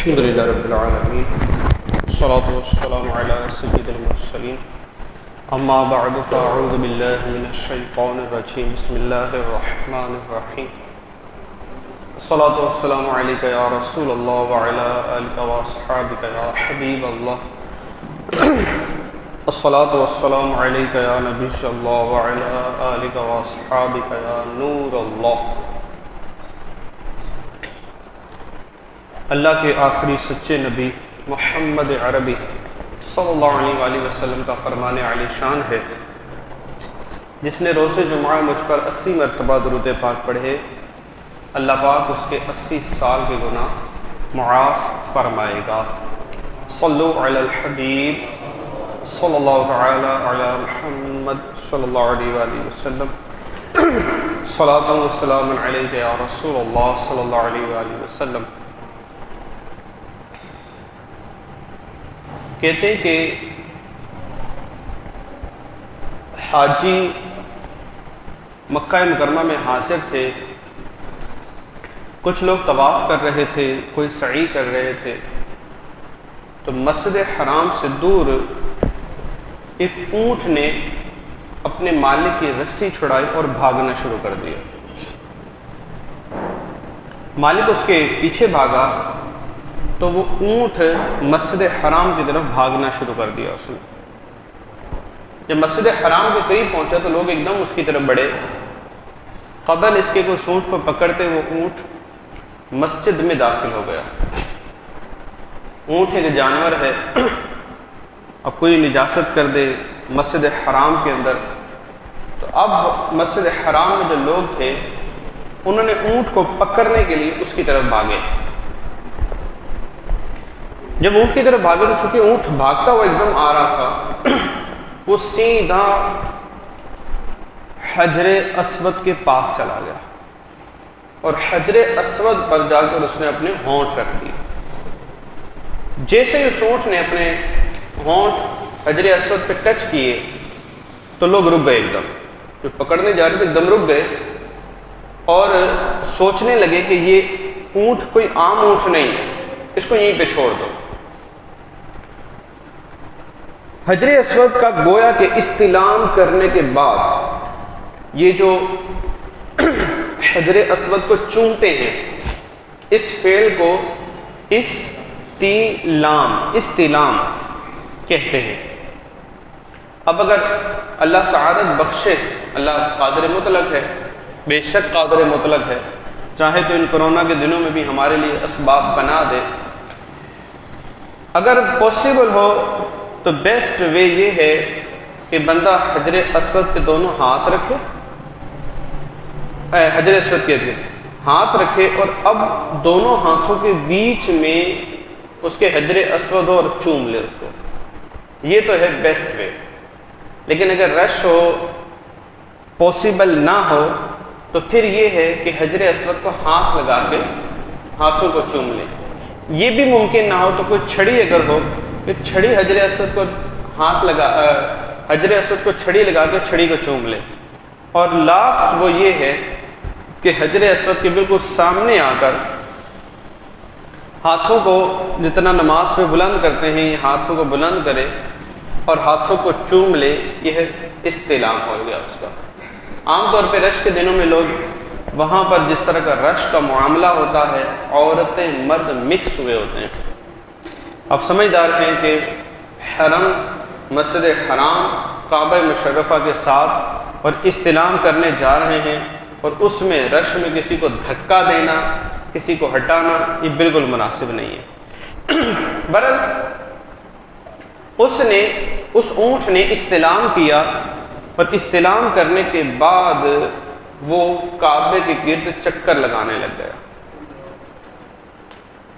الحمد لله رب العالمين والصلاة والسلام على سيد المرسلين أما بعد فأعوذ بالله من الشيطان الرجيم بسم الله الرحمن الرحيم الصلاة والسلام عليك يا رسول الله وعلى آلك وأصحابك يا حبيب الله الصلاة والسلام عليك يا نبي الله وعلى آلك وأصحابك يا نور الله. اللہ کے آخری سچے نبی محمد عربی صلی اللہ علیہ وآلہ وسلم کا فرمان عالی شان ہے، جس نے روز جمعہ مجھ پر 80 مرتبہ درود پاک پڑھے، اللہ پاک اس کے 80 سال کے گناہ معاف فرمائے گا. صلو علی الحبیب صلی اللہ تعالی علی محمد صلی اللہ علیہ وآلہ وسلم صلاۃ و سلام علیک یا رسول اللہ صلی اللہ علیہ وآلہ وسلم. کہتے ہیں کہ حاجی مکہ مکرمہ میں حاضر تھے، کچھ لوگ طواف کر رہے تھے، کوئی سعی کر رہے تھے، تو مسجد حرام سے دور ایک اونٹ نے اپنے مالک کی رسی چھڑائی اور بھاگنا شروع کر دیا. مالک اس کے پیچھے بھاگا تو وہ اونٹ مسجد حرام کی طرف بھاگنا شروع کر دیا. اس نے جب مسجد حرام کے قریب پہنچا تو لوگ ایک دم اس کی طرف بڑھے. قبل اس کے کوئی اونٹ کو پکڑتے وہ اونٹ مسجد میں داخل ہو گیا. اونٹ ایک جانور ہے، اب کوئی نجاست کر دے مسجد حرام کے اندر، تو اب مسجد حرام میں جو لوگ تھے انہوں نے اونٹ کو پکڑنے کے لیے اس کی طرف بھاگے. جب اونٹ کی طرف بھاگے تو چونکہ اونٹ بھاگتا ہوا ایک دم آ رہا تھا، وہ سیدھا حجر اسود کے پاس چلا گیا اور حجر اسود پر جا کر اس نے اپنے ہونٹ رکھ دی. جیسے ہی اس اونٹ نے اپنے ہونٹ حجر اسود پہ ٹچ کیے تو لوگ رک گئے، ایک دم جو پکڑنے جا رہے تھے ایک دم رک گئے اور سوچنے لگے کہ یہ اونٹ کوئی عام اونٹ نہیں ہے، اس کو یہیں پہ چھوڑ دو. حجر اسود کا گویا کہ استلام کرنے کے بعد یہ جو حجر اسود کو چومتے ہیں اس فعل کو استلام کہتے ہیں. اب اگر اللہ سعادت بخشے، اللہ قادر مطلق ہے، بے شک قادر مطلق ہے، چاہے تو ان کرونا کے دنوں میں بھی ہمارے لیے اسباب بنا دے. اگر پاسبل ہو تو بیسٹ وے یہ ہے کہ بندہ حجر اسود پہ دونوں ہاتھ رکھے، حجر اسود کے ہاتھ رکھے اور اب دونوں ہاتھوں کے بیچ میں اس کے حجر اسود ہو اور چوم لے اس کو. یہ تو ہے بیسٹ وے. لیکن اگر رش ہو، پاسبل نہ ہو، تو پھر یہ ہے کہ حجر اسود کو ہاتھ لگا کے ہاتھوں کو چوم لے. یہ بھی ممکن نہ ہو تو کوئی چھڑی اگر ہو کہ چھڑی حجر اسود کو حجر اسود کو چھڑی لگا کے چھڑی کو چوم لے. اور لاسٹ وہ یہ ہے کہ حجر اسود کے بالکل سامنے آ کر ہاتھوں کو جتنا نماز میں بلند کرتے ہیں یہ ہاتھوں کو بلند کرے اور ہاتھوں کو چوم لے. یہ ہے استلام ہو گیا اس کا. عام طور پہ رش کے دنوں میں لوگ وہاں پر جس طرح کا رش کا معاملہ ہوتا ہے، عورتیں مرد مکس ہوئے ہوتے ہیں. اب سمجھدار ہیں کہ حرم مسجد حرام کعبہ مشرفہ کے ساتھ اور استلام کرنے جا رہے ہیں اور اس میں رش میں کسی کو دھکا دینا، کسی کو ہٹانا یہ بالکل مناسب نہیں ہے. بہرحال اس اونٹ نے استلام کیا اور استلام کرنے کے بعد وہ کعبے کے گرد چکر لگانے لگ گیا.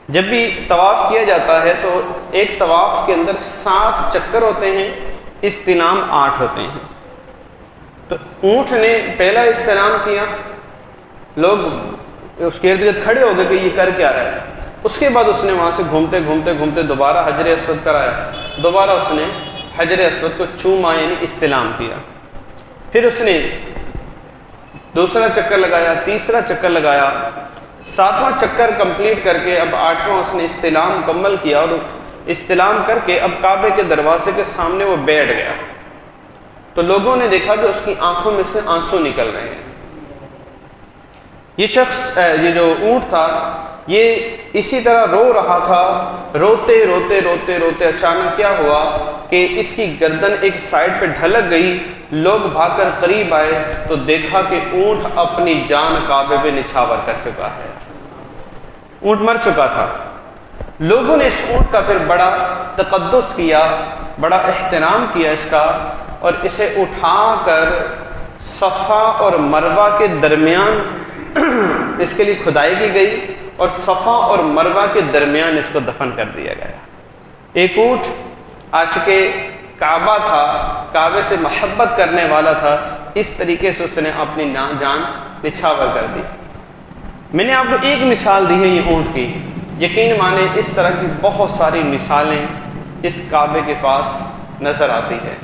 جب بھی طواف کیا جاتا ہے تو ایک طواف کے اندر 7 چکر ہوتے ہیں، استلام 8 ہوتے ہیں. تو اونٹ نے پہلا استلام کیا، لوگ اس کے ارد گرد کھڑے ہو گئے کہ یہ کر کیا رہا ہے. اس کے بعد اس نے وہاں سے گھومتے گھومتے دوبارہ حجر اسود کرایا، دوبارہ اس نے حجر اسود کو چوما یعنی استلام کیا. پھر اس نے دوسرا چکر لگایا، تیسرا چکر لگایا، 7واں چکر کمپلیٹ کر کے اب 8واں اس نے استلام مکمل کیا، اور استلام کر کے اب کعبے کے دروازے کے سامنے وہ بیٹھ گیا، تو لوگوں نے دیکھا کہ اس کی آنکھوں میں سے آنسو نکل رہے ہیں۔ یہ شخص، یہ جو اونٹ تھا، یہ اسی طرح رو رہا تھا، روتے روتے روتے روتے اچانک کیا ہوا کہ اس کی گردن ایک سائڈ پہ ڈھلک گئی۔ لوگ بھاگ کر قریب آئے تو دیکھا کہ اونٹ اپنی جان کعبے پہ نچھاور کر چکا ہے، اونٹ مر چکا تھا۔ لوگوں نے اس اونٹ کا پھر بڑا تقدس کیا، بڑا احترام کیا اس کا، اور اسے اٹھا کر صفا اور مروہ کے درمیان اس کے لیے کھدائی کی گئی، اور صفا اور مروہ کے درمیان اس کو دفن کر دیا گیا۔ ایک اونٹ عاشق کعبہ تھا، کعبے سے محبت کرنے والا تھا، اس طریقے سے اس نے اپنی جان نچھاور کر دی۔ میں نے آپ کو ایک مثال دی ہے یہ اونٹ کی، یقین مانے اس طرح کی بہت ساری مثالیں اس کعبے کے پاس نظر آتی ہے۔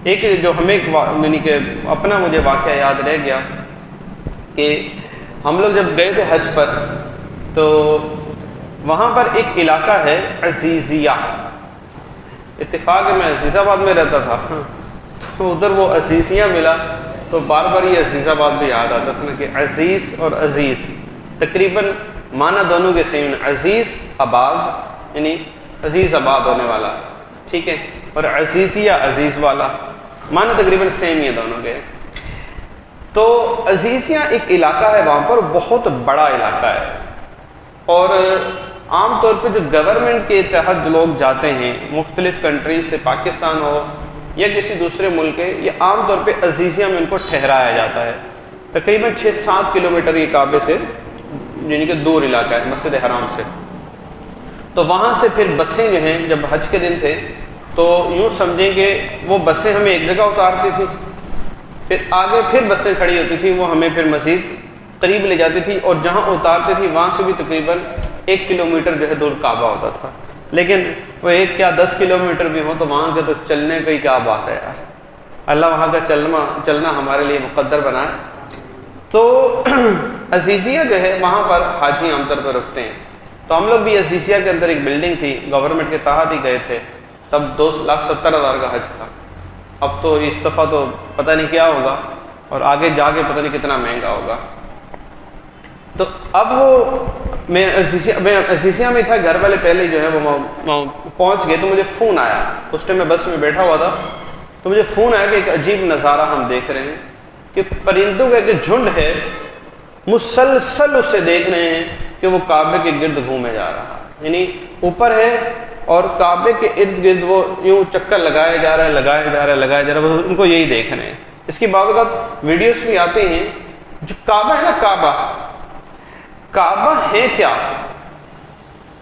ایک جو ہمیں یعنی کہ اپنا مجھے واقعہ یاد رہ گیا کہ ہم لوگ جب گئے تھے حج پر، تو وہاں پر ایک علاقہ ہے عزیزیہ، اتفاق ہے میں عزیز آباد میں رہتا تھا، تو ادھر وہ عزیزیہ ملا، تو بار بار یہ عزیز آباد بھی یاد آتا تھا کہ عزیز اور عزیز تقریباً معنی دونوں کے سیم، عزیز آباد یعنی عزیز آباد ہونے والا، ٹھیک ہے، اور عزیزیہ عزیز والا، معنی تقریباً سیم ہی ہے دونوں کے۔ تو عزیزیہ ایک علاقہ ہے، وہاں پر بہت بڑا علاقہ ہے، اور عام طور پہ جو گورنمنٹ کے تحت لوگ جاتے ہیں مختلف کنٹریز سے، پاکستان ہو یا کسی دوسرے ملک کے، یہ عام طور پہ عزیزیہ میں ان کو ٹھہرایا جاتا ہے۔ تقریباً 6-7 کلومیٹر یہ کعبے سے یعنی کہ دور علاقہ ہے مسجد حرام سے۔ تو وہاں سے پھر بسیں جو ہیں، جب حج کے دن تھے تو یوں سمجھیں کہ وہ بسیں ہمیں ایک جگہ اتارتی تھی، پھر آگے پھر بسیں کھڑی ہوتی تھی، وہ ہمیں پھر مزید قریب لے جاتی تھی، اور جہاں اتارتی تھی وہاں سے بھی تقریباً 1 کلومیٹر جو ہے دور کعبہ ہوتا تھا۔ لیکن وہ 1 کیا 10 کلومیٹر بھی ہو تو وہاں کے تو چلنے کی کیا بات ہے یار، اللہ وہاں کا چلنا ہمارے لیے مقدر بنائے۔ تو عزیزیہ جو ہے وہاں پر حاجی عام طور پر رکتے ہیں، تو ہم لوگ بھی عزیزیہ کے اندر ایک بلڈنگ تھی، گورنمنٹ کے تحت ہی گئے تھے، تب 2,70,000 کا حج تھا، اب تو اس دفعہ تو پتہ نہیں کیا ہوگا، اور آگے جا کے پتہ نہیں کتنا مہنگا ہوگا۔ تو اب وہ میں عزیزیہ میں تھا، گھر والے پہلے جو ہے وہ پہنچ گئے، تو مجھے فون آیا، اس ٹائم میں بس میں بیٹھا ہوا تھا، تو مجھے فون آیا کہ ایک عجیب نظارہ ہم دیکھ رہے ہیں کہ پرندوں کا ایک جھنڈ ہے، مسلسل اسے دیکھ رہے ہیں کہ وہ کعبے کے گرد گھومے جا رہا ہے، یعنی اوپر ہے اور کعبے کے ارد گرد وہ یوں چکر لگائے جا رہا ہے، ان کو یہی دیکھ رہے ہیں۔ اس کی بعض اوقات ویڈیوز بھی آتے ہیں۔ جو کعبہ ہے نا، کعبہ ہے کیا؟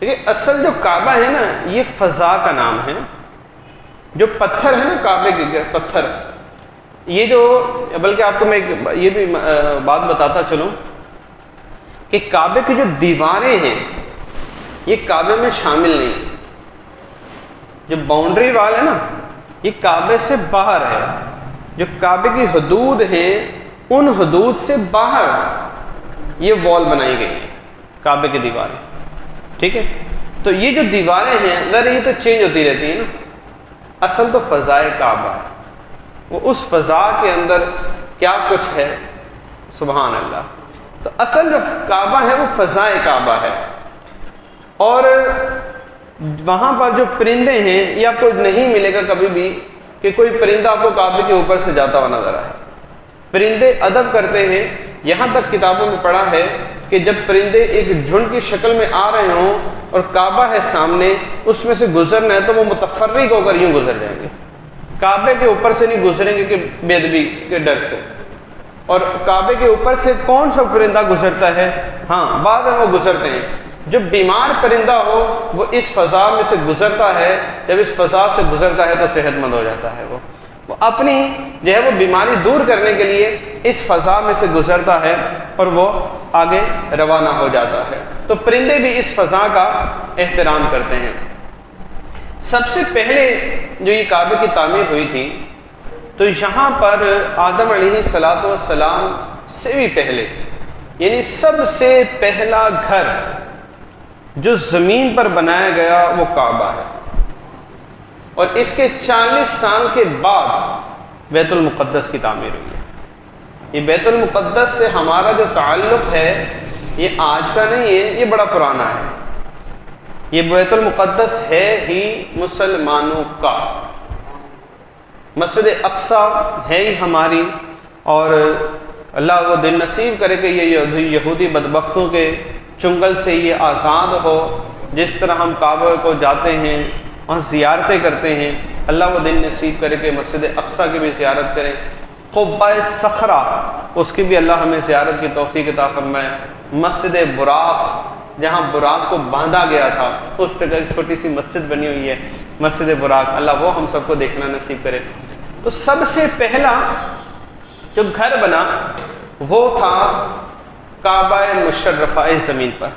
دیکھیے اصل جو کعبہ ہے نا، یہ فضا کا نام ہے۔ جو پتھر ہے نا کعبے کے پتھر، یہ جو، بلکہ آپ کو میں یہ بھی بات بتاتا چلوں کہ کعبے کی جو دیواریں ہیں یہ کعبے میں شامل نہیں، جو باؤنڈری وال ہے نا یہ کعبے سے باہر ہے، جو کعبے کی حدود ہیں ان حدود سے باہر یہ وال بنائی گئی ہیں کعبے کی دیواریں، ٹھیک ہے۔ تو یہ جو دیواریں ہیں ذرا یہ تو چینج ہوتی رہتی ہیں نا، اصل تو فضائے کعبہ ہے، وہ اس فضا کے اندر کیا کچھ ہے، سبحان اللہ۔ تو اصل جو کعبہ ہے وہ فضائے کعبہ ہے، اور وہاں پر جو پرندے ہیں یہ آپ کو نہیں ملے گا کبھی بھی کہ کوئی پرندہ آپ کو کعبے کے اوپر سے جاتا ہوا نظر آئے۔ پرندے ادب کرتے ہیں، یہاں تک کتابوں میں پڑھا ہے کہ جب پرندے ایک جھنڈ کی شکل میں آ رہے ہوں اور کعبہ ہے سامنے، اس میں سے گزرنا ہے تو وہ متفرق ہو کر یوں گزر جائیں گے، کعبے کے اوپر سے نہیں گزریں گے کہ بے ادبی کے ڈر سے۔ اور کعبے کے اوپر سے کون سا پرندہ گزرتا ہے؟ ہاں بعد میں وہ گزرتے ہیں۔ جو بیمار پرندہ ہو وہ اس فضا میں سے گزرتا ہے، جب اس فضا سے گزرتا ہے تو صحت مند ہو جاتا ہے، وہ اپنی جو ہے وہ بیماری دور کرنے کے لیے اس فضا میں سے گزرتا ہے اور وہ آگے روانہ ہو جاتا ہے۔ تو پرندے بھی اس فضا کا احترام کرتے ہیں۔ سب سے پہلے جو یہ کعبے کی تعمیر ہوئی تھی تو یہاں پر آدم علیہ السلام سے بھی پہلے یعنی سب سے پہلا گھر جو زمین پر بنایا گیا وہ کعبہ ہے، اور اس کے 40 سال کے بعد بیت المقدس کی تعمیر ہوئی ہے۔ یہ بیت المقدس سے ہمارا جو تعلق ہے یہ آج کا نہیں ہے، یہ بڑا پرانا ہے۔ یہ بیت المقدس ہے ہی مسلمانوں کا، مسجد اقصی ہے ہی ہماری، اور اللہ وہ دن نصیب کرے کہ یہ یہودی بدبختوں کے چنگل سے یہ آزاد ہو۔ جس طرح ہم کعبہ کو جاتے ہیں، وہاں زیارتیں کرتے ہیں، اللہ وہ دن نصیب کرے کہ مسجد اقصی کی بھی زیارت کریں، قبہ صخرہ اس کی بھی اللہ ہمیں زیارت کی توفیق عطا فرمائے، مسجد براق جہاں براق کو باندھا گیا تھا اس جگہ ایک چھوٹی سی مسجد بنی ہوئی ہے مسجد براق، اللہ وہ ہم سب کو دیکھنا نصیب کرے۔ تو سب سے پہلا جو گھر بنا وہ تھا کعبہ مشرفہ زمین پر،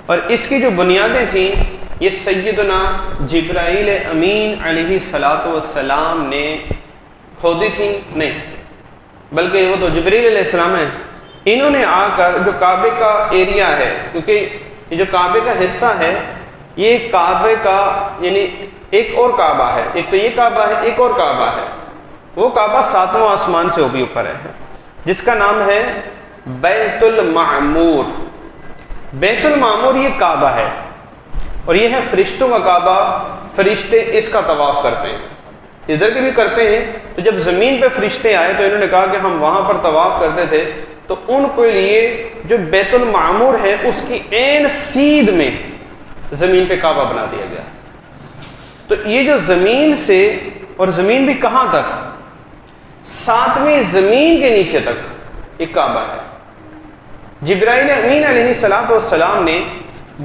اور اس کی جو بنیادیں تھیں یہ سیدنا جبرائیل امین علیہ الصلاۃ والسلام نے کھودی تھیں، نہیں بلکہ وہ تو جبرائیل علیہ السلام ہیں، انہوں نے آ کر جو کعبے کا ایریا ہے، کیونکہ یہ جو کعبے کا حصہ ہے یہ کعبے کا یعنی ایک اور کعبہ ہے، ایک تو یہ کعبہ ہے، ایک اور کعبہ ہے، وہ کعبہ 7واں آسمان سے وہ بھی اوپر ہے، جس کا نام ہے بیت المعمور۔ بیت المعمور یہ کعبہ ہے، اور یہ ہے فرشتوں کا کعبہ، فرشتے اس کا طواف کرتے ہیں، ادھر کے بھی کرتے ہیں۔ تو جب زمین پہ فرشتے آئے تو انہوں نے کہا کہ ہم وہاں پر طواف کرتے تھے، تو ان کے لیے جو بیت المعمور ہے اس کی عین سیدھ میں زمین پہ کعبہ بنا دیا گیا۔ تو یہ جو زمین سے، اور زمین بھی کہاں تک، 7ویں زمین کے نیچے تک ایک کعبہ ہے۔ جبرائیل امین علیہ السلام نے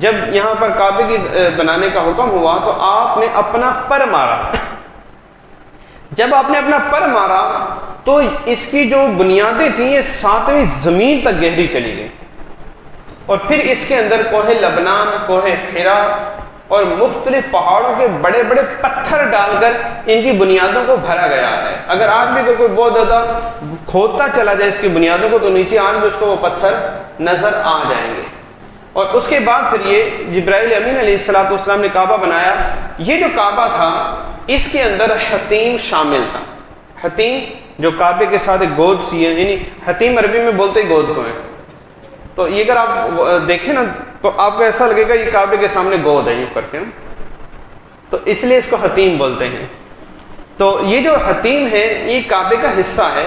جب یہاں پر کعبے کی بنانے کا حکم ہوا تو آپ نے اپنا پر مارا، جب آپ نے اپنا پر مارا تو اس کی جو بنیادیں تھیں یہ 7ویں زمین تک گہری چلی گئی، اور پھر اس کے اندر کوہ لبنان، کوہ حرا اور مختلف پہاڑوں کے بڑے بڑے پتھر ڈال کر ان کی بنیادوں کو بھرا گیا ہے۔ اگر آج بھی کوئی بہت زیادہ کھودتا چلا جائے اس کی بنیادوں کو تو نیچے آج بھی اس کو وہ پتھر نظر آ جائیں گے۔ اور اس کے بعد پھر یہ جبرائیل امین علیہ السلام نے کعبہ بنایا۔ یہ جو کعبہ تھا اس کے اندر حتیم شامل تھا۔ حتیم جو کعبے کے ساتھ ایک گود سی ہے، یعنی حتیم عربی میں بولتے گود کو ہے، تو یہ اگر آپ دیکھیں نا تو آپ کو ایسا لگے گا یہ کعبے کے سامنے گود ہے یوں کر کے، تو اس لیے اس کو حتیم بولتے ہیں۔ تو یہ جو حتیم ہے یہ کعبے کا حصہ ہے،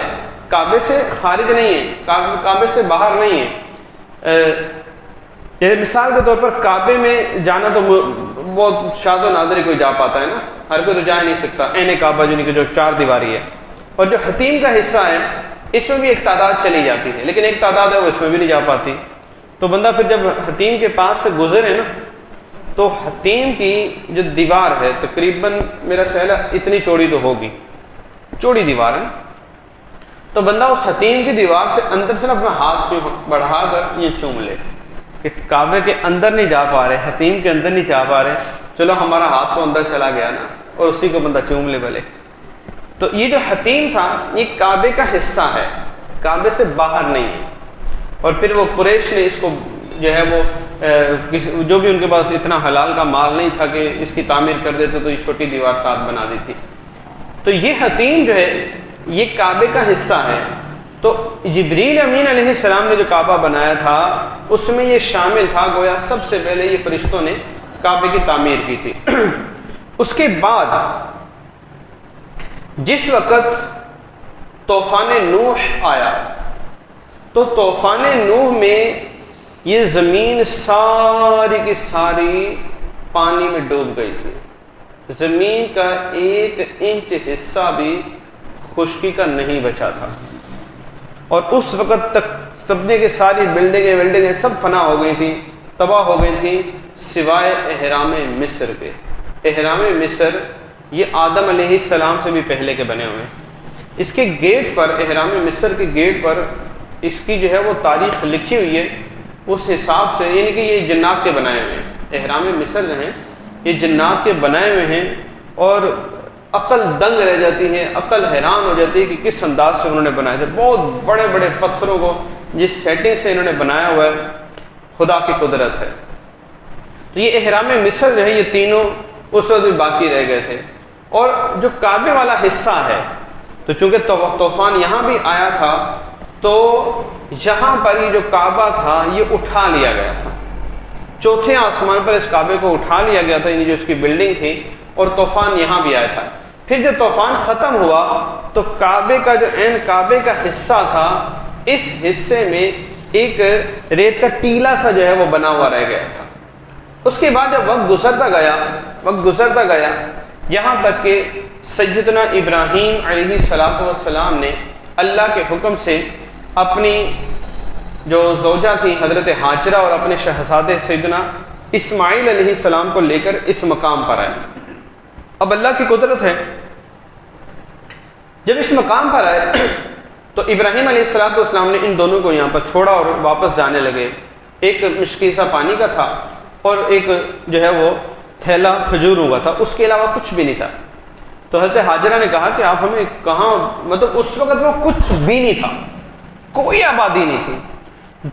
کعبے سے خارج نہیں ہے، کعبے سے باہر نہیں ہے۔ یہ مثال کے طور پر کعبے میں جانا تو بہت شاد و نادر ہی کوئی جا پاتا ہے نا، ہر کوئی تو جا نہیں سکتا، عین کعبہ یعنی کہ جو 4 دیواری ہے۔ اور جو حتیم کا حصہ ہے اس میں بھی ایک تعداد چلی جاتی ہے، لیکن ایک تعداد ہے وہ اس میں بھی نہیں جا پاتی۔ تو بندہ پھر جب حتیم کے پاس سے گزرے نا تو حتیم کی جو دیوار ہے تقریباً میرا خیال ہے اتنی چوڑی تو ہوگی، چوڑی دیوار ہے، تو بندہ اس حتیم کی دیوار سے اندر سے نا اپنا ہاتھ سے بڑھا کر یہ چوم لے کہ کعبے کے اندر نہیں جا پا رہے، حتیم کے اندر نہیں جا پا رہے، چلو ہمارا ہاتھ تو اندر چلا گیا نا، اور اسی کو بندہ چوم لے بھلے۔ تو یہ جو حتیم تھا یہ کعبے کا حصہ ہے، کعبے سے باہر نہیں ہے۔ اور پھر وہ قریش نے اس کو جو ہے وہ جو بھی ان کے پاس اتنا حلال کا مال نہیں تھا کہ اس کی تعمیر کر دیتے تو یہ چھوٹی دیوار ساتھ بنا دی تھی۔ تو یہ حتیم جو ہے یہ کعبے کا حصہ ہے۔ تو جبریل امین علیہ السلام نے جو کعبہ بنایا تھا اس میں یہ شامل تھا، گویا سب سے پہلے یہ فرشتوں نے کعبے کی تعمیر کی تھی۔ اس کے بعد جس وقت طوفان نوح آیا تو طوفان نوح میں یہ زمین ساری کی ساری پانی میں ڈوب گئی تھی، زمین کا 1 انچ حصہ بھی خشکی کا نہیں بچا تھا، اور اس وقت تک سبنے کی ساری بلڈنگیں سب فنا ہو گئی تھیں، تباہ ہو گئی تھیں، سوائے احرام مصر کے۔ احرام مصر یہ آدم علیہ السلام سے بھی پہلے کے بنے ہوئے ہیں۔ اس کے گیٹ پر، احرام مصر کے گیٹ پر اس کی جو ہے وہ تاریخ لکھی ہوئی ہے اس حساب سے، یعنی کہ یہ جنات کے بنائے ہوئے ہیں۔ احرام مصر جو ہیں یہ جنات کے بنائے ہوئے ہیں، اور عقل دنگ رہ جاتی ہے، عقل حیران ہو جاتی ہے کہ کس انداز سے انہوں نے بنائے تھے۔ بہت بڑے بڑے پتھروں کو جس سیٹنگ سے انہوں نے بنایا ہوا ہے خدا کی قدرت ہے۔ تو یہ احرام مصر جو ہے یہ تینوں اس وقت بھی باقی رہ گئے تھے، اور جو کعبے والا حصہ ہے تو چونکہ طوفان یہاں بھی آیا تھا تو یہاں پر یہ جو کعبہ تھا یہ اٹھا لیا گیا تھا، چوتھے آسمان پر اس کعبے کو اٹھا لیا گیا تھا، یعنی جو اس کی بلڈنگ تھی، اور طوفان یہاں بھی آیا تھا۔ پھر جب طوفان ختم ہوا تو کعبے کا جو عین کعبے کا حصہ تھا اس حصے میں ایک ریت کا ٹیلا سا جو ہے وہ بنا ہوا رہ گیا تھا۔ اس کے بعد جب وقت گزرتا گیا یہاں تک کہ سیدنا ابراہیم علیہ السلام نے اللہ کے حکم سے اپنی جو زوجہ تھی حضرت حاجرہ اور اپنے شہزادے سیدنا اسماعیل علیہ السلام کو لے کر اس مقام پر آئے۔ اب اللہ کی قدرت ہے، جب اس مقام پر آئے تو ابراہیم علیہ السلام نے ان دونوں کو یہاں پر چھوڑا اور واپس جانے لگے۔ ایک مشکی سا پانی کا تھا اور ایک جو ہے وہ تھیلا کھجوروں کا تھا، اس کے علاوہ کچھ بھی نہیں تھا۔ تو حضرت حاجرہ نے کہا کہ آپ ہمیں کہاں، مطلب اس وقت وہ کچھ بھی نہیں تھا، کوئی آبادی نہیں تھی،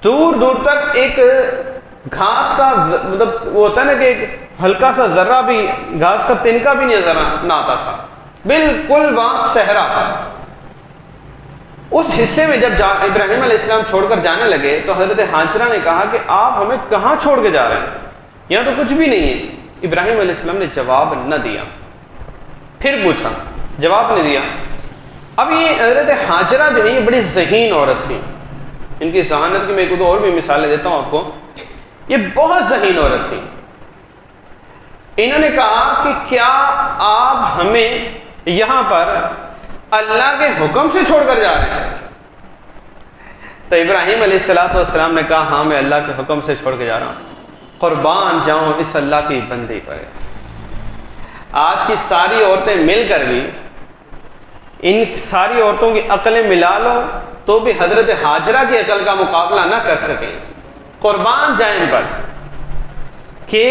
دور دور تک ایک گھاس کا مطلب وہ ہوتا ہے نا کہ ایک ہلکا سا ذرہ بھی گھاس کا تنکا بھی نظر نہ آتا تھا، بالکل وہاں صحرا تھا۔ اس حصے میں جب ابراہیم علیہ السلام چھوڑ کر جانے لگے تو حضرت حاجرہ نے کہا کہ آپ ہمیں کہاں چھوڑ کے جا رہے ہیں، یہاں تو کچھ بھی نہیں ہے۔ ابراہیم علیہ السلام نے جواب نہ دیا، پھر پوچھا، جواب نہیں دیا۔ اب یہ حضرت حاجرہ جو ہے یہ بڑی ذہین عورت تھی، ان کی ذہانت کی میں ایک دو اور بھی مثالیں دیتا ہوں آپ کو، یہ بہت ذہین عورت تھی۔ انہوں نے کہا کہ کیا آپ ہمیں یہاں پر اللہ کے حکم سے چھوڑ کر جا رہے ہیں؟ تو ابراہیم علیہ السلام نے کہا ہاں میں اللہ کے حکم سے چھوڑ کے جا رہا ہوں، قربان جاؤں اس اللہ کی بندی پر۔ آج کی ساری عورتیں مل کر بھی ان ساری عورتوں کی عقلیں ملا لو تو بھی حضرت حاجرہ کی عقل کا مقابلہ نہ کر سکیں۔ قربان جائیں ان پر کہ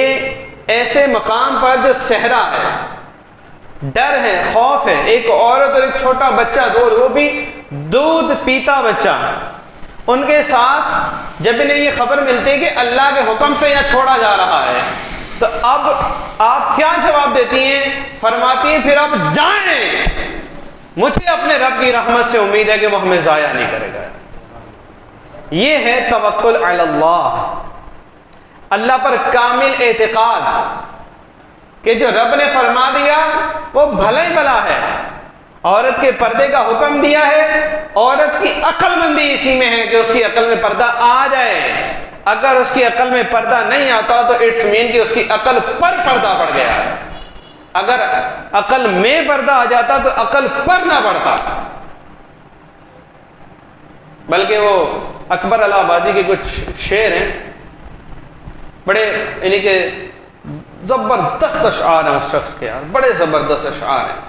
ایسے مقام پر جو صحرا ہے، ڈر ہے، خوف ہے، ایک عورت اور ایک چھوٹا بچہ دور، وہ بھی دودھ پیتا بچہ، ان کے ساتھ جب انہیں یہ خبر ملتی ہے کہ اللہ کے حکم سے یہاں چھوڑا جا رہا ہے تو اب آپ کیا جواب دیتی ہیں؟ فرماتی ہیں پھر آپ جائیں، مجھے اپنے رب کی رحمت سے امید ہے کہ وہ ہمیں ضائع نہیں کرے گا۔ یہ ہے توکل علی اللہ، اللہ پر کامل اعتقاد کہ جو رب نے فرما دیا وہ بھلا ہی بھلا ہے۔ عورت کے پردے کا حکم دیا ہے، عورت کی عقل مندی اسی میں ہے کہ اس کی عقل میں پردہ آ جائے۔ اگر اس کی عقل میں پردہ نہیں آتا تو اٹس مین کہ اس کی عقل پر پردہ پڑ گیا ہے، اگر عقل میں پردہ آ جاتا تو عقل پر نہ پڑتا۔ بلکہ وہ اکبر الہ آبادی کے کچھ شعر ہیں، بڑے یعنی کہ زبردست اشعار ہیں اس شخص کے، یار بڑے زبردست اشعار ہیں۔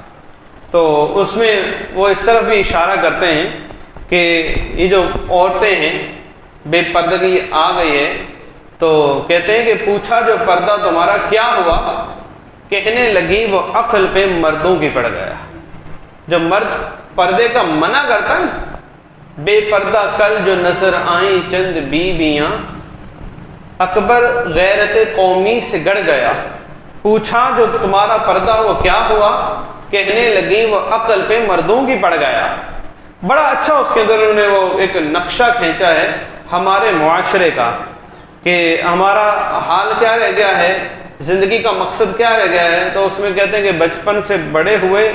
تو اس میں وہ اس طرف بھی اشارہ کرتے ہیں کہ یہ جو عورتیں ہیں بے پردگی آ گئی ہے، تو کہتے ہیں کہ پوچھا جو پردہ تمہارا کیا ہوا، کہنے لگی وہ عقل پہ مردوں کی پڑ گیا۔ جب مرد پردے کا منع کرتا ہے، بے پردہ کل جو نظر آئیں چند بیویاں، اکبر غیرت قومی سے گڑ گیا، پوچھا جو تمہارا پردہ وہ کیا ہوا، کہنے لگی وہ عقل پہ مردوں کی پڑ گیا۔ بڑا اچھا اس کے اندر انہوں نے وہ ایک نقشہ کھینچا ہے ہمارے معاشرے کا کہ ہمارا حال کیا رہ گیا ہے، زندگی کا مقصد کیا رہ گیا ہے۔ تو اس میں کہتے ہیں کہ بچپن سے بڑے ہوئے،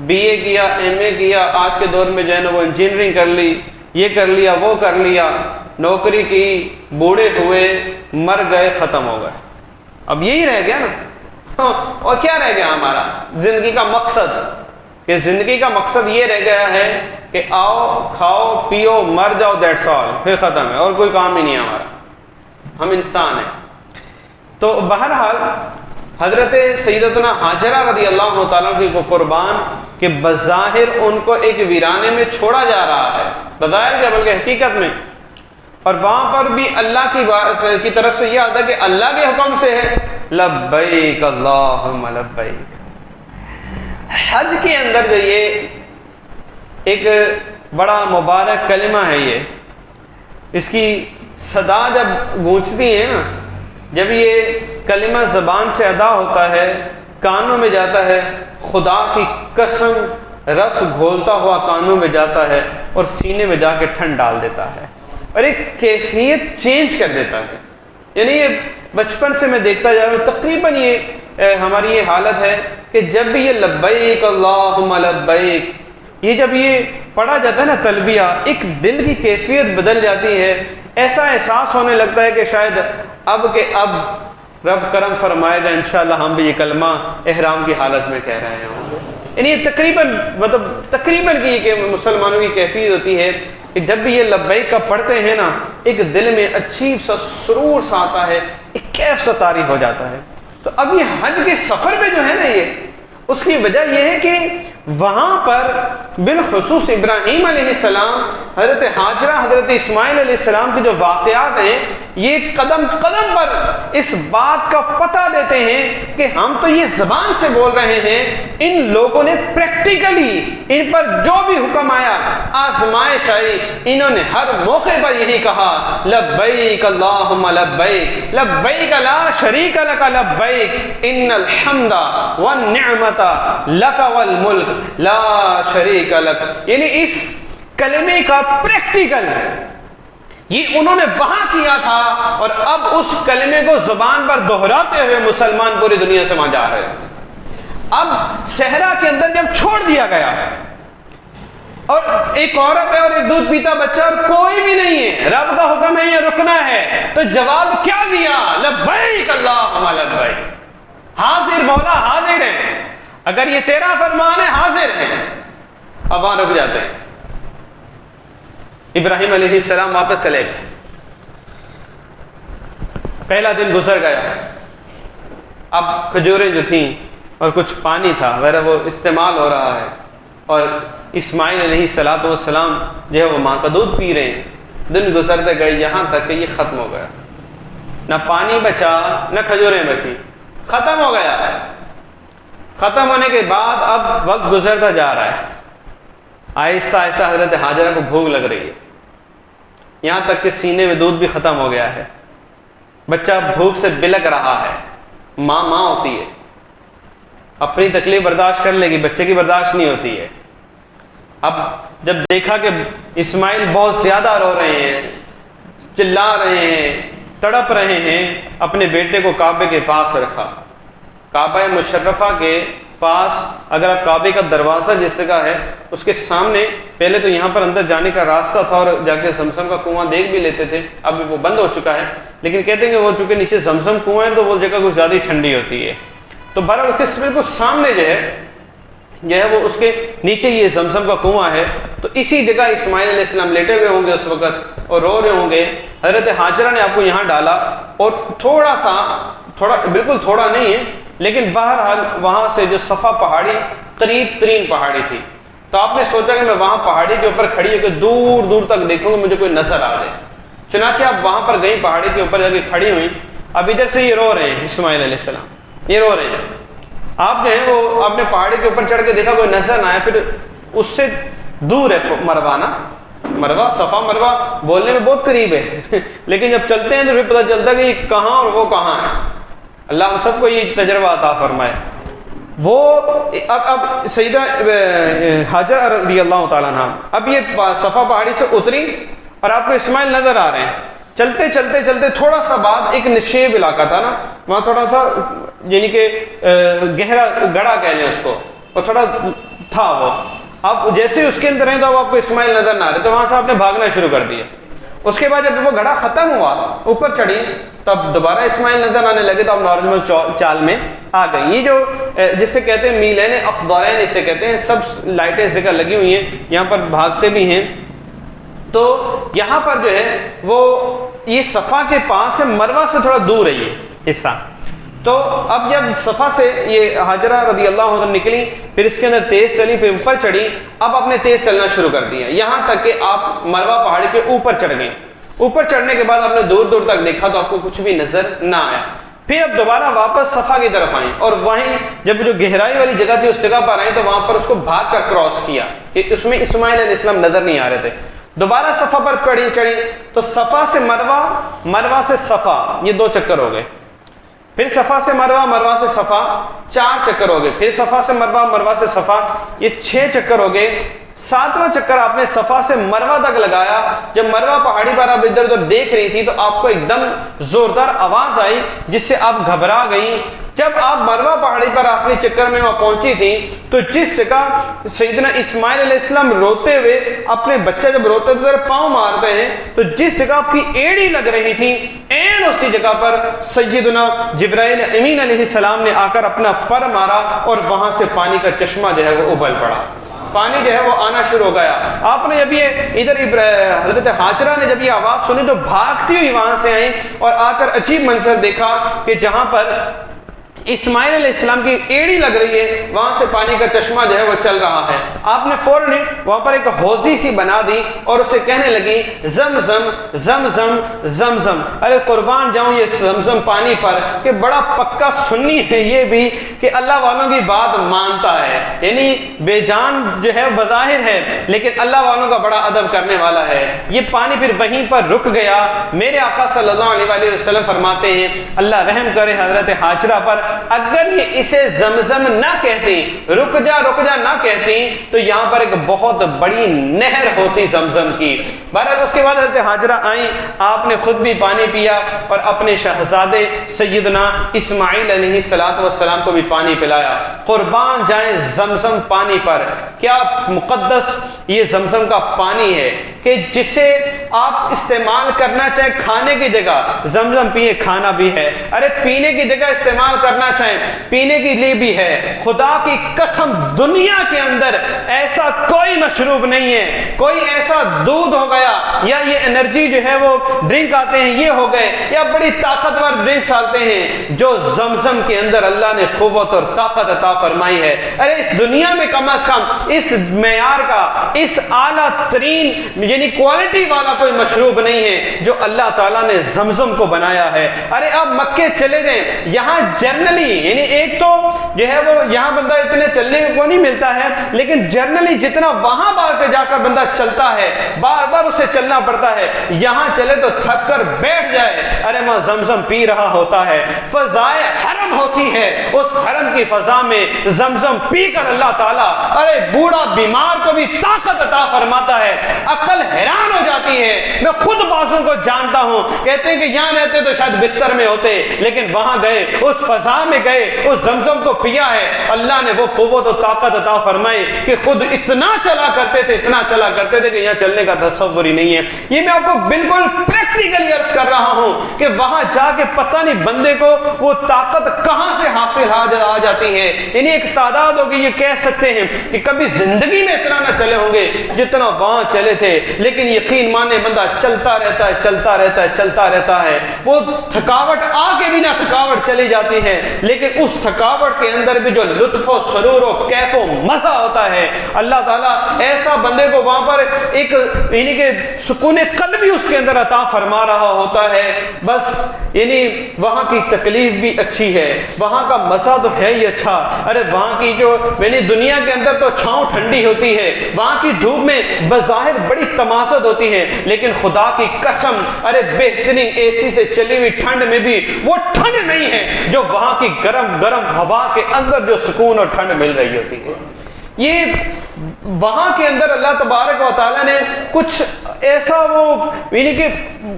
بی اے کیا، ایم اے کیا، آج کے دور میں جو ہے نا وہ انجینئرنگ کر لی، یہ کر لیا، وہ کر لیا، نوکری کی، بوڑھے ہوئے، مر گئے، ختم ہو گئے۔ اب یہی رہ گیا نا، اور کیا رہ گیا ہمارا زندگی کا مقصد؟ کہ زندگی کا مقصد یہ رہ گیا ہے کہ آؤ کھاؤ پیو مر جاؤ، دیٹس آل، پھر ختم ہے، اور کوئی کام ہی نہیں ہے ہمارا، ہم انسان ہیں۔ تو بہرحال حضرت سیدتنا حاجرہ رضی اللہ تعالیٰ کی کو قربان کہ بظاہر ان کو ایک ویرانے میں چھوڑا جا رہا ہے، بظاہر کیا بلکہ حقیقت میں، اور وہاں پر بھی اللہ کی طرف سے یہ آتا ہے کہ اللہ کے حکم سے ہے، لبیک اللہم لبیک۔ حج کے اندر جو یہ ایک بڑا مبارک کلمہ ہے، یہ اس کی صدا جب گونجتی ہے نا، جب یہ کلمہ زبان سے ادا ہوتا ہے، کانوں میں جاتا ہے، خدا کی قسم رس گھولتا ہوا کانوں میں جاتا ہے اور سینے میں جا کے ٹھنڈ ڈال دیتا ہے اور ایک کیفیت چینج کر دیتا ہے. یعنی یہ بچپن سے میں دیکھتا جا رہا ہوں، تقریباً یہ ہماری یہ حالت ہے کہ جب بھی یہ لبیک اللہم لبیک، یہ جب یہ پڑھا جاتا ہے نا تلبیہ، ایک دل کی کیفیت بدل جاتی ہے. ایسا احساس ہونے لگتا ہے کہ شاید اب رب کرم فرمائے گا انشاءاللہ ہم بھی یہ کلمہ احرام کی حالت میں کہہ رہے ہوں. یعنی یہ تقریباً کی کہ مسلمانوں کی کیفیت ہوتی ہے کہ جب بھی یہ لبیک کا پڑھتے ہیں نا، ایک دل میں عجیب سا سرور سا آتا ہے، ایک کیف سا طاری ہو جاتا ہے. تو اب یہ حج کے سفر میں جو ہے نا، یہ اس کی وجہ یہ ہے کہ وہاں پر بالخصوص ابراہیم علیہ السلام، حضرت ہاجرہ، حضرت اسماعیل علیہ السلام کے جو واقعات ہیں، یہ قدم قدم پر اس بات کا پتہ دیتے ہیں کہ ہم تو یہ زبان سے بول رہے ہیں، ان لوگوں نے پریکٹیکلی ان پر جو بھی حکم آیا، آزمائش آئی، انہوں نے ہر موقع پر یہی کہا لبیک اللہم لبیک لبیک لا شریک لک لبیک ان الحمد والنعمت لک والملک لا شریک لک. یعنی اس کلمے کا پریکٹیکل یہ انہوں نے وہاں کیا تھا، اور اب اس کلمے کو زبان پر دہراتے ہوئے مسلمان پوری دنیا سے وہاں جا رہے تھے. اب صحرا کے اندر جب چھوڑ دیا گیا اور ایک عورت ہے اور ایک دودھ پیتا بچہ اور کوئی بھی نہیں ہے، رب کا حکم ہے یہ رکنا ہے، تو جواب کیا دیا؟ لبیک اللہم لبیک، حاضر مولا حاضر ہے، اگر یہ تیرا فرمان ہے حاضر ہے. اب وہاں رک جاتے ہیں. ابراہیم علیہ السلام واپس چلے گئے. پہلا دن گزر گیا. اب کھجوریں جو تھیں اور کچھ پانی تھا غیر وہ استعمال ہو رہا ہے، اور اسماعیل علیہ السلام جو ہے وہ ماں کا دودھ پی رہے ہیں. دن گزرتے گئے یہاں تک کہ یہ ختم ہو گیا. نہ پانی بچا نہ کھجوریں بچی، ختم ہو گیا. ختم ہونے کے بعد اب وقت گزرتا جا رہا ہے. آہستہ آہستہ حضرت ہاجرہ کو بھوک لگ رہی ہے، یہاں تک کہ سینے میں دودھ بھی ختم ہو گیا ہے. بچہ بھوک سے بلک رہا ہے. ماں ہوتی ہے، اپنی تکلیف برداشت کر لے گی، بچے کی برداشت نہیں ہوتی ہے. اب جب دیکھا کہ اسماعیل بہت زیادہ رو رہے ہیں، چلا رہے ہیں، تڑپ رہے ہیں، اپنے بیٹے کو کعبے کے پاس رکھا. کعبہ مشرفہ کے پاس، اگر آپ کعبے کا دروازہ جس جگہ ہے اس کے سامنے، پہلے تو یہاں پر اندر جانے کا راستہ تھا اور جا کے زمزم کا کنواں دیکھ بھی لیتے تھے. اب وہ بند ہو چکا ہے، لیکن کہتے ہیں کہ وہ چونکہ نیچے زمزم کنواں ہے تو وہ جگہ کچھ زیادہ ٹھنڈی ہوتی ہے. تو بہرحال اس کے بالکل سامنے جو ہے وہ اس کے نیچے یہ زمزم کا کنواں ہے. تو اسی جگہ اسماعیل علیہ السلام لیٹے ہوئے ہوں گے اس وقت اور رو رہے ہوں گے. حضرت ہاجرہ نے آپ کو یہاں ڈالا اور تھوڑا بالکل تھوڑا نہیں ہے، لیکن بہرحال وہاں سے جو صفا پہاڑی قریب ترین پہاڑی تھی، تو آپ نے سوچا کہ میں وہاں پہاڑی کے اوپر کھڑی ہو کے دور دور تک دیکھوں گا، مجھے کوئی نظر آ جائے. چنانچہ آپ وہاں پر گئی، پہاڑی کے اوپر جا کے کھڑی ہوئی. اب ادھر سے یہ رو رہے ہیں اسماعیل علیہ السلام، یہ رو رہے ہیں. آپ جو ہے وہ آپ نے پہاڑی کے اوپر چڑھ کے دیکھا کوئی نظر نہ آئے. پھر اس سے دور ہے مروہ نا، مروہ صفا مروہ بولنے میں بہت قریب ہے لیکن جب چلتے ہیں تو پھر پتہ چلتا ہے کہ یہ کہاں اور وہ کہاں ہے. اللہ ہم سب کو یہ تجربہ عطا فرمائے. وہ اب سیدہ ہاجرہ رضی اللہ تعالیٰ عنہ اب یہ صفا پہاڑی سے اتری اور آپ کو اسماعیل نظر آ رہے ہیں. چلتے چلتے چلتے تھوڑا سا بعد ایک نشیب علاقہ تھا نا، وہاں تھوڑا سا یعنی کہ گہرا گڑھا کہہ لیں اس کو، اور تھوڑا تھا وہ. اب جیسے اس کے اندر ہیں تو آپ کو اسماعیل نظر نہ آ رہے، تو وہاں سے آپ نے بھاگنا شروع کر دیا. اس کے بعد جب وہ گڑھا ختم ہوا، اوپر چڑھی، تب دوبارہ اسماعیل نظر آنے لگے تو اب نارمل چال میں آ گئی. یہ جو جسے کہتے ہیں میلین اخضرین اسے کہتے ہیں، سب لائٹیں اس جگہ لگی ہوئی ہیں، یہاں پر بھاگتے بھی ہیں. تو یہاں پر جو ہے وہ یہ صفا کے پاس ہے، مروہ سے تھوڑا دور ہے یہ حصہ. تو اب جب صفا سے یہ ہاجرہ رضی اللہ عنہ نکلی، پھر اس کے اندر تیز چلی، پھر اوپر چڑھی. اب آپ نے تیز چلنا شروع کر دیا یہاں تک کہ آپ مروہ پہاڑی کے اوپر چڑھ گئے. اوپر چڑھنے کے بعد آپ نے دور دور تک دیکھا تو آپ کو کچھ بھی نظر نہ آیا. پھر اب دوبارہ واپس صفا کی طرف آئیں اور وہیں جب جو گہرائی والی جگہ تھی اس جگہ پر آئیں تو وہاں پر اس کو بھاگ کر کراس کیا کہ اس میں اسماعیل علیہ السلام نظر نہیں آ رہے تھے. دوبارہ صفا پر چڑھی تو صفا سے مروہ، مروہ سے صفا، یہ 2 چکر ہو گئے، پھر صفا سے مروہ، مروہ سے صفا 4 چکر ہو گئے، پھر صفا سے مروہ، مروہ سے صفا، یہ 6 چکر ہو گئے۔ 7واں چکر آپ نے صفا سے مروہ تک لگایا، جب مروہ پہاڑی پر آپ ادھر ادھر دیکھ رہی تھی تو آپ کو ایک دم زوردار آواز آئی جس سے آپ گھبرا گئیں۔ جب آپ مروہ پہاڑی پر آخری چکر میں وہاں پہنچی تھی تو جس جگہ سیدنا اسماعیل علیہ السلام روتے ہوئے اپنے بچہ جب روتے تھے پاؤں مارتے ہیں تو جس جگہ آپ کی ایڑی لگ رہی تھی این اسی جگہ پر سیدنا جبرائیل امین علیہ السلام نے آ کر اپنا پر مارا اور وہاں سے پانی کا چشمہ جو ہے وہ ابل پڑا، پانی جو ہے وہ آنا شروع ہو گیا۔ آپ نے جب یہ ادھر حضرت ہاجرہ نے جب یہ آواز سنی تو بھاگتی ہوئی وہاں سے آئیں اور آ کر عجیب منظر دیکھا کہ جہاں پر اسماعیل علیہ السلام کی ایڑی لگ رہی ہے وہاں سے پانی کا چشمہ جو ہے وہ چل رہا ہے۔ آپ نے فوراً وہاں پر ایک حوضی سی بنا دی اور اسے کہنے لگی زمزم زمزم زمزم، ارے قربان جاؤں یہ زمزم پانی پر کہ بڑا پکا سنی ہے یہ بھی کہ اللہ والوں کی بات مانتا ہے، یعنی بے جان جو ہے بظاہر ہے لیکن اللہ والوں کا بڑا ادب کرنے والا ہے۔ یہ پانی پھر وہیں پر رک گیا۔ میرے آقا صلی اللہ علیہ وسلم فرماتے ہیں اللہ رحم کرے حضرت ہاجرہ پر، اگر یہ اسے زمزم نہ کہتی، رک جا نہ کہتی تو یہاں پر ایک بہت بڑی نہر ہوتی زمزم کی۔ بہرحال اس کے بعد حضرت ہاجرہ آئیں، آپ نے خود بھی پانی پیا اور اپنے شہزادے سیدنا اسماعیل علیہ السلام کو بھی پانی پلایا۔ قربان جائیں زمزم پانی پر، کیا مقدس یہ زمزم کا پانی ہے کہ جسے آپ استعمال کرنا چاہیں کھانے کی جگہ زمزم پیے، کھانا بھی ہے، ارے پینے کی جگہ استعمال کرنا چاہیں پینے کے لیے بھی ہے۔ خدا کی قسم دنیا کے اندر ایسا کوئی مشروب نہیں ہے، کوئی ایسا دودھ ہو گیا یا یہ انرجی جو ہے وہ ڈرنک آتے ہیں یہ ہو گئے یا بڑی طاقتور ڈرنکس آتے ہیں جو زمزم کے اندر اللہ نے قوت اور طاقت عطا فرمائی ہے۔ ارے اس دنیا میں کم از کم اس معیار کا، اس اعلیٰ ترین یعنی کوالٹی والا کوئی مشروب نہیں ہے جو اللہ تعالیٰ نے زمزم کو بنایا ہے۔ ارے آپ مکے چلے جائیں، یہاں جنرلی یعنی ایک تو جو ہے وہ یہاں بندہ اتنے چلنے کو نہیں ملتا ہے لیکن جنرلی جتنا وہاں جا کر بندہ چلتا ہے بار بار اسے چلنا پڑتا ہے، یہاں چلے تو تھک کر بیٹھ جائے، ارے وہاں زمزم پی رہا ہوتا ہے۔ فضائے حرم ہوتی ہے، اس حرم کی فضا میں زمزم پی کر اللہ تعالیٰ ارے بوڑھا بیمار کو بھی طاقت عطا فرماتا ہے۔ عقل حیران ہو جاتی ہے، میں خود بعضوں کو جانتا ہوں کہتے ہیں کہ یہاں رہتے تو شاید بستر میں ہوتے لیکن وہاں گئے اس فضا میں گئے اس زمزم کو پیا ہے، اللہ نے وہ قوت و طاقت عطا فرمائی کہ خود اتنا چلا کرتے تھے کہ یہاں چلنے کا تصور ہی نہیں ہے۔ یہ میں آپ کو بالکل پریکٹیکلی عرض کر رہا ہوں کہ وہاں جا کے پتہ نہیں بندے کو وہ طاقت کہاں سے حاصل آ جاتی ہے۔ یعنی ایک تعداد ہوگی، یہ کہہ سکتے ہیں کہ کبھی زندگی میں اتنا نہ چلے ہوں گے جتنا وہاں چلے تھے، لیکن یقین مانے بندہ چلتا رہتا ہے، وہ تھکاوٹ آ کے بھی نہ تھکاوٹ چلی جاتی ہے لیکن اس تھکاوٹ کے اندر بھی جو لطف و سرور و کیف و مزہ ہوتا ہے اللہ تعالیٰ ایسا بندے کو وہاں پر ایک یعنی کہ سکون قلب بھی اس کے اندر عطا فرما رہا ہوتا ہے۔ بس یعنی وہاں کی تکلیف بھی اچھی ہے، وہاں کا مزہ تو ہے ہی اچھا، ارے وہاں کی جو یعنی دنیا کے اندر تو چھاؤں ٹھنڈی ہوتی ہے، وہاں کی دھوپ میں بظاہر بڑی تماسد ہوتی ہے لیکن خدا کی قسم ارے بہترین اے سی سے چلی ہوئی ٹھنڈ میں بھی وہ ٹھنڈ نہیں ہے جو وہاں کی گرم ہوا کے اندر جو سکون اور ٹھنڈ مل رہی ہوتی ہے۔ یہ وہاں کے اندر اللہ تبارک و تعالیٰ نے کچھ ایسا وہ یعنی کہ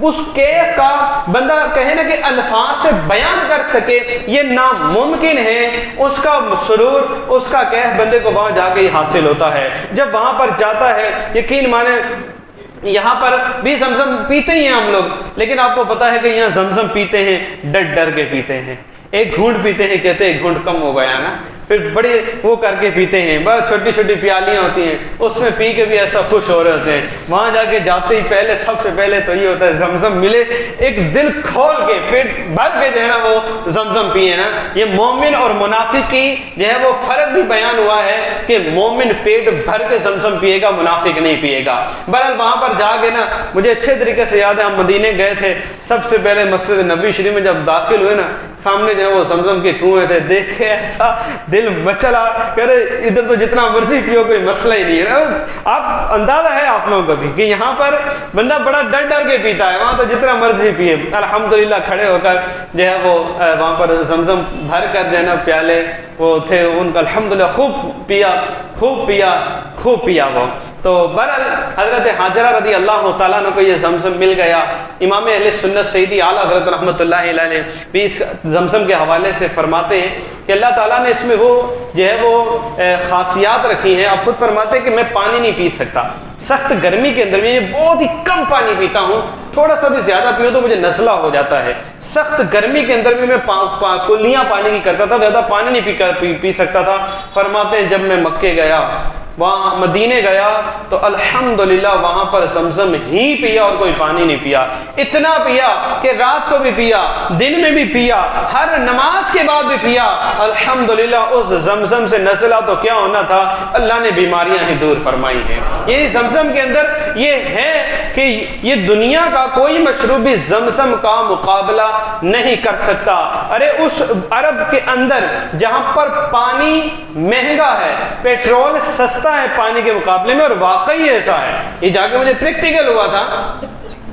اس کیف کا بندہ کہے نا کہ الفاظ سے بیان کر سکے یہ ناممکن ہے، اس کا سرور اس کا کیف بندے کو وہاں جا کے ہی حاصل ہوتا ہے۔ جب وہاں پر جاتا ہے یقین مانے یہاں پر بھی زمزم پیتے ہی ہیں ہم لوگ لیکن آپ کو پتا ہے کہ یہاں زمزم پیتے ہیں ڈر کے پیتے ہیں، ایک گھونٹ پیتے ہیں کہتے ہیں ایک گھونٹ کم ہو گیا نا، پھر بڑے وہ کر کے پیتے ہیں، بس چھوٹی پیالیاں ہوتی ہیں اس میں پی کے بھی ایسا خوش ہو رہے ہوتے ہیں۔ وہاں جا کے جاتے ہی پہلے سب سے پہلے تو یہ ہوتا ہے زمزم ملے، ایک دل کھول کے پیٹ بھر کے جو ہے نا وہ زمزم پیے نا۔ یہ مومن اور منافق کی جو ہے وہ فرق بھی بیان ہوا ہے کہ مومن پیٹ بھر کے زمزم پیے گا، منافق نہیں پیے گا۔ بہرحال وہاں پر جا کے نا مجھے اچھے طریقے سے یاد ہے ہم مدینے گئے تھے، سب سے پہلے مسجد نبوی شریف میں جب داخل ہوئے نا سامنے جو ہے وہ زمزم کے کنویں تھے، دیکھ کے ایسا دل مچلا کہ ادھر تو جتنا مرضی پیو کوئی مسئلہ ہی نہیں ہے. آپ اندازہ ہے آپ لوگوں کو بھی کہ یہاں پر بندہ بڑا ڈر ڈر کے پیتا ہے, وہاں تو جتنا مرضی پیے. الحمدللہ کھڑے ہو کر جو ہے وہ وہاں پر زمزم بھر کر جو ہے نا پیالے وہ تھے ان کا الحمدللہ خوب پیا وہ. تو بہرحال حضرت حاجرہ رضی اللہ تعالیٰ عنہ کو یہ زمزم مل گیا. امام اہل سنت سیدی اعلیٰ حضرت رحمۃ اللہ علیہ نے بھی اس زمزم کے حوالے سے فرماتے ہیں کہ اللہ تعالیٰ نے اس میں وہ جو ہے وہ خاصیات رکھی ہیں. آپ خود فرماتے ہیں کہ میں پانی نہیں پی سکتا, سخت گرمی کے اندر میں بہت ہی کم پانی پیتا ہوں, تھوڑا سا بھی زیادہ پیوں تو مجھے نزلہ ہو جاتا ہے. سخت گرمی کے اندر بھی میں کلیاں پانی کی کرتا تھا, زیادہ پانی نہیں پی سکتا تھا. فرماتے ہیں جب میں مکے گیا, وہاں مدینے گیا تو الحمدللہ وہاں پر زمزم ہی پیا اور کوئی پانی نہیں پیا. اتنا پیا کہ رات کو بھی پیا, دن میں بھی پیا, ہر نماز کے بعد بھی پیا. الحمدللہ اس زمزم سے نزلہ تو کیا ہونا تھا, اللہ نے بیماریاں ہی دور فرمائی ہیں. یعنی زمزم کے اندر یہ ہے کہ یہ دنیا کا کوئی مشروب بھی زمزم کا مقابلہ نہیں کر سکتا. ارے اس عرب کے اندر جہاں پر پانی مہنگا ہے, پیٹرول سستا ہے پانی کے مقابلے میں, اور واقعی ایسا ہے, یہ جا کے مجھے پریکٹیکل ہوا تھا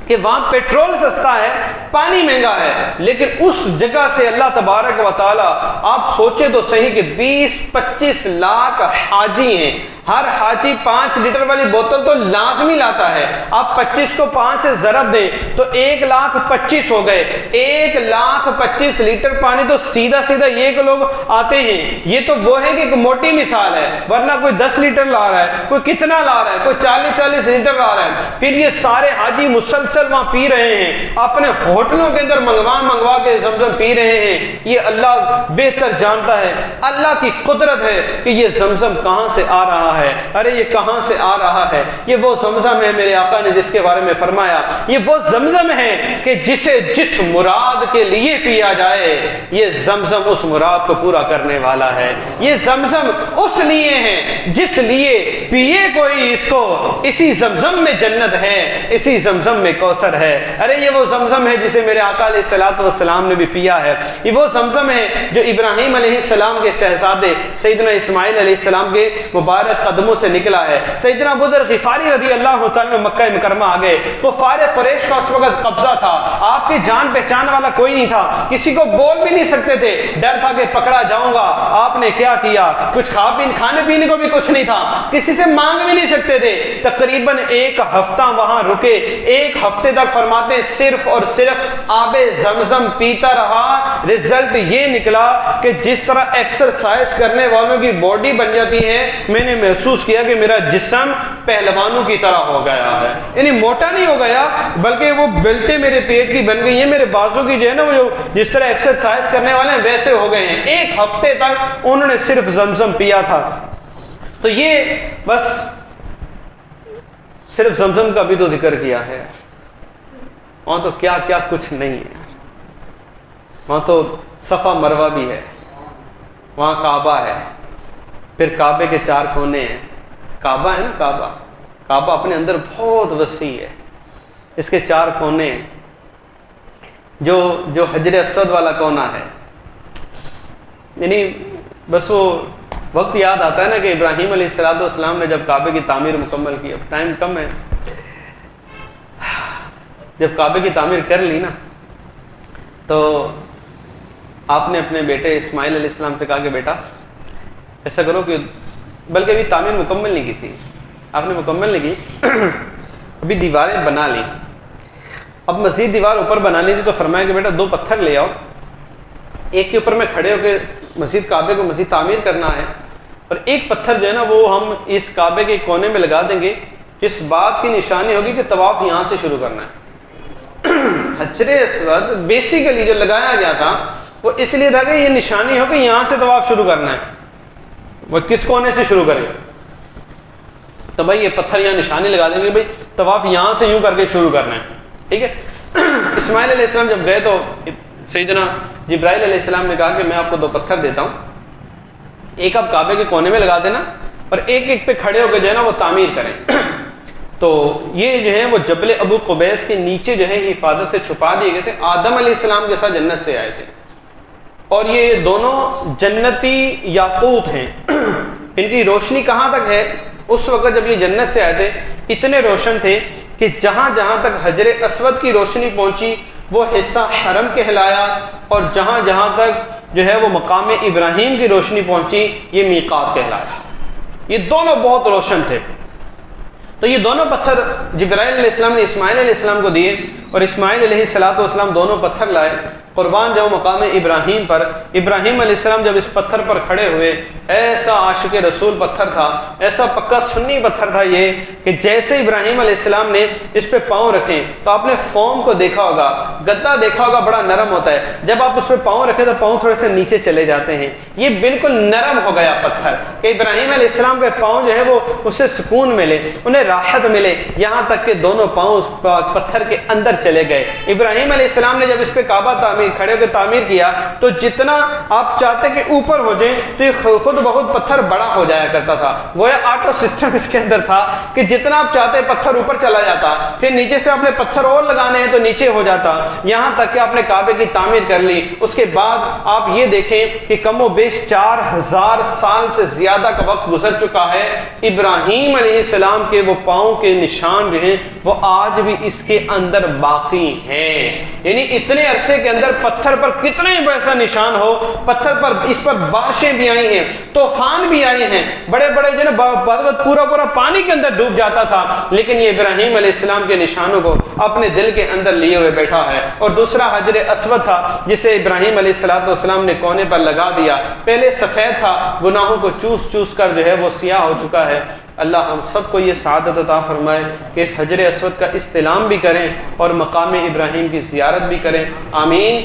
کہ وہاں پیٹرول سستا ہے, پانی مہنگا ہے, لیکن اس جگہ سے اللہ تبارک و تعالی, آپ سوچے تو صحیح کہ 20-25 لاکھ حاجی ہیں. ہر حاجی 5 لیٹر والی بوتل تو لازمی لاتا ہے. آپ 25 کو 5 سے ضرب دیں تو 1,25,000 ہو گئے. 1,25,000 لیٹر پانی تو سیدھا یہ کہ لوگ آتے ہیں. یہ تو وہ ہے کہ ایک موٹی مثال ہے, ورنہ کوئی 10 لیٹر لا رہا ہے, کوئی کتنا لا رہا ہے, کوئی 40 لیٹر لا رہا ہے. پھر یہ سارے حاجی مسلسل وہاں پی رہے ہیں, اپنے ہوٹلوں کے اندر منگوا کے زمزم پی رہے ہیں. یہ اللہ بہتر جانتا ہے, اللہ کی قدرت ہے کہ یہ زمزم کہاں سے آ رہا ہے. ارے یہ کہاں سے آ رہا ہے, یہ وہ زمزم ہے میرے آقا نے جس کے بارے میں فرمایا, یہ وہ زمزم ہے کہ جسے جس مراد کے لیے پیا جائے, یہ زمزم اس مراد کو پورا کرنے والا ہے. یہ زمزم اس لیے ہے جس لیے پیے کوئی اس کو, اسی زمزم میں جنت ہے, اسی زمزم میں کوثر ہے. ارے یہ وہ زمزم ہے جسے میرے آقا علیہ الصلوۃ والسلام نے بھی پیا ہے. یہ وہ زمزم ہے جو ابراہیم علیہ السلام کے شہزادے سیدنا اسماعیل علیہ السلام کے مبارک قدموں سے نکلا ہے. سیدنا ابو ذر غفاری رضی اللہ تعالیٰ مکہ مکرمہ آ گئے. کفار قریش کا اس وقت قبضہ تھا, آپ کی جان پہچان والا کوئی نہیں تھا, کسی کو بول بھی نہیں سکتے تھے, ڈر تھا کہ پکڑا جاؤں گا. آپ نے کیا کیا, کچھ کھانے پینے کو بھی کچھ نہیں تھا, کسی سے مانگ بھی نہیں سکتے تھے. تقریباً 1 ہفتہ وہاں رکے. 1 ہفتے تک فرماتے ہیں صرف اور صرف آب زمزم پیتا رہا. رزلٹ یہ نکلا کہ جس طرح ایکسرسائز کرنے والوں کی باڈی بن جاتی ہے, میں نے محسوس کیا کہ میرا جسم پہلوانوں کی طرح ہو گیا ہے. یعنی موٹا نہیں ہو گیا بلکہ وہ بلٹیں میرے پیٹ کی بن گئی ہیں, میرے بازو کی جو ہے نا وہ جو جس طرح ایکسرسائز کرنے والے ہیں ویسے ہو گئے ہیں. 1 ہفتے تک انہوں نے صرف زمزم پیا تھا. تو یہ بس صرف زمزم کا بھی تو ذکر کیا ہے, وہاں تو کیا کیا کچھ نہیں ہے. وہاں تو صفا مروہ بھی ہے, وہاں کعبہ ہے, پھر کعبے کے 4 کونے ہیں. کعبہ ہے نا, کعبہ اپنے اندر بہت وسیع ہے, اس کے 4 کونے ہیں. جو حجر اسود والا کونا ہے, یعنی بس وہ وقت یاد آتا ہے نا کہ ابراہیم علیہ السلام نے جب کعبے کی تعمیر مکمل کی, اب ٹائم کم ہے, جب کعبے کی تعمیر کر لی نا تو آپ نے اپنے بیٹے اسماعیل علیہ السلام سے کہا کہ بیٹا ایسا کرو کہ, بلکہ ابھی تعمیر مکمل نہیں کی تھی, آپ نے مکمل نہیں کی, ابھی دیواریں بنا لی, اب مزید دیوار اوپر بنانی تھی, تو فرمایا کہ بیٹا 2 پتھر لے آؤ, ایک کے اوپر میں کھڑے ہو کے مزید کعبے کو مزید تعمیر کرنا ہے, اور ایک پتھر جو ہے نا وہ ہم اس کعبے کے کونے میں لگا دیں گے, جس بات کی نشانی ہوگی کہ طواف یہاں سے شروع کرنا ہے. حجر اسود بیسیکلی جو لگایا گیا تھا وہ اس لیے تھا کہ یہ نشانی ہو کہ یہاں سے طواف شروع کرنا ہے. وہ کس کونے سے شروع کریں, تو بھائی یہ پتھر یہاں نشانی لگا دیں گے, بھائی طواف یہاں سے یوں کر کے شروع کرنا ہے. ٹھیک ہے. اسماعیل علیہ السلام جب گئے تو سیدنا جبرائیل علیہ السلام نے کہا کہ میں آپ کو 2 پتھر دیتا ہوں, ایک آپ کعبے کے کونے میں لگا دینا, اور ایک پہ کھڑے ہو کے جو ہے نا وہ تعمیر کریں. تو یہ جو ہے وہ جبل ابو قبیس کے نیچے جو ہے حفاظت سے چھپا دیے گئے تھے. آدم علیہ السلام کے ساتھ جنت سے آئے تھے, اور یہ دونوں جنتی یاقوت ہیں. ان کی روشنی کہاں تک ہے؟ اس وقت جب یہ جنت سے آئے تھے اتنے روشن تھے کہ جہاں جہاں تک حجر اسود کی روشنی پہنچی وہ حصہ حرم کہلایا، اور جہاں جہاں تک جو ہے وہ مقام ابراہیم کی روشنی پہنچی یہ میقات کہلایا. یہ دونوں بہت روشن تھے. تو یہ دونوں پتھر جبرائیل علیہ السلام نے اسماعیل علیہ السلام کو دیے، اور اسماعیل علیہ السلام دونوں پتھر لائے قربان جاؤ مقام ابراہیم پر. ابراہیم علیہ السلام جب اس پتھر پر کھڑے ہوئے، ایسا عاشق رسول پتھر تھا، ایسا پکا سنی پتھر تھا یہ کہ جیسے ابراہیم علیہ السلام نے اس پہ پاؤں رکھیں تو آپ نے فوم کو دیکھا ہوگا، گدا دیکھا ہوگا، بڑا نرم ہوتا ہے. جب آپ اس پہ پاؤں رکھیں تو پاؤں تھوڑے سے نیچے چلے جاتے ہیں. یہ بالکل نرم ہو گیا پتھر کہ ابراہیم علیہ السلام کے پاؤں جو ہے وہ اسے سکون ملے، انہیں راحت ملے، یہاں تک کہ دونوں پاؤں اس پتھر کے اندر چلے گئے. ابراہیم علیہ السلام نے جب اس پہ کعبہ کھڑے ہو کے تعمیر کیا تو جتنا آپ چاہتے کہ اوپر ہو جائیں تو یہ خود بخود پتھر بڑا ہو جایا کرتا تھا. گویا آٹو سسٹم اس کے اندر تھا کہ جتنا آپ چاہتے پتھر اوپر چلا جاتا، پھر نیچے سے آپ نے پتھر اور لگانے ہیں تو نیچے ہو جاتا، یہاں تک کہ آپ نے کعبے کی تعمیر کر لی. اس کے بعد آپ یہ دیکھیں کہ کم و بیش 4000 سال سے زیادہ کا وقت گزر چکا ہے. ابراہیم علیہ السلام کے وہ پاؤں کے نشان جو ہیں وہ آج بھی اس کے اندر باقی ہیں. یعنی اتنے عرصے کے اندر پتھر پر کتنے ایسا نشان ہو، پتھر پر اس پر بارشیں بھی آئی ہیں، طوفان بھی آئے ہیں، بڑے بڑے جو نا پورا پانی کے اندر ڈوب جاتا تھا، لیکن یہ ابراہیم علیہ السلام کے نشانوں کو اپنے دل کے اندر لیے ہوئے بیٹھا ہے. اور دوسرا حجر اسود تھا جسے ابراہیم علیہ السلام نے کونے پر لگا دیا. پہلے سفید تھا، گناہوں کو چوس چوس کر جو ہے وہ سیاہ ہو چکا ہے. اللہ ہم سب کو یہ سعادت عطا فرمائے کہ اس حجر اسود کا استلام بھی کریں اور مقام ابراہیم کی زیارت بھی کریں. آمین.